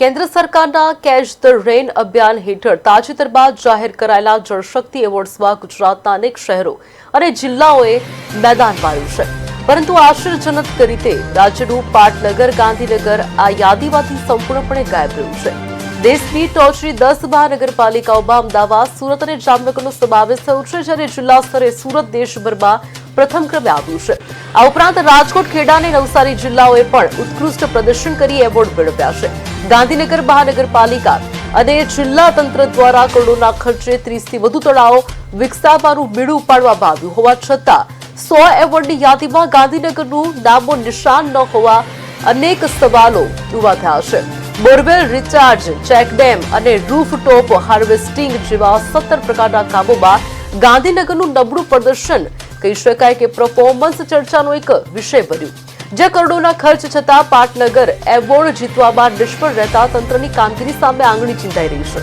કેન્દ્ર સરકારના catch the rain અભિયાન હેઠળ તાજેતરમાં જાહેર કરાયેલા જળશક્તિ એવોર્ડ્સમાં ગુજરાતના અનેક શહેરો અને જિલ્લાઓએ મેદાન માર્યું છે, પરંતુ આશ્ચર્યજનક રીતે રાજ્યનું પાટનગર ગાંધીનગર આ યાદીમાંથી સંપૂર્ણપણે ગાયબ રહ્યું છે. દેશની ટોચની 10 મહાનગરપાલિકાઓમાં અમદાવાદ, સુરત અને જામનગરનો સમાવેશ થયો છે, જ્યારે જિલ્લા સ્તરે સુરત દેશભરમાં પ્રથમ ક્રમે આવ્યું છે. આ ઉપરાંત રાજકોટ, ખેડા અને નવસારી જિલ્લાઓએ પણ ઉત્કૃષ્ટ પ્રદર્શન કરી એવોર્ડ મેળવ્યા છે. ગાંધીનગર મહાનગરપાલિકા અને જિલ્લા તંત્ર દ્વારા કરોડોના ખર્ચે 30થી વધુ તળાવો વિકસાવવાનું બીડું પાડવામાં આવ્યું હોવા છતાં 100 એવોર્ડની યાદીમાં ગાંધીનગરનું નામો નિશાન ન હોવા અનેક સવાલો ઉભા થયા છે. બોરવેલ રિચાર્જ, ચેકડેમ અને રૂફટોપ હાર્વેસ્ટિંગ જેવા 17 પ્રકારના કામોમાં ગાંધીનગરનું નબળું પ્રદર્શન કહી શકાય કે પરફોર્મન્સ ચર્ચાનો એક વિષય બન્યું. જે કરોડોના ખર્ચ છતાં પાટનગર એવોર્ડ જીતવામાં નિષ્ફળ રહેતા તંત્રની કામગીરી સામે આંગળી ચીંધાઈ રહી છે.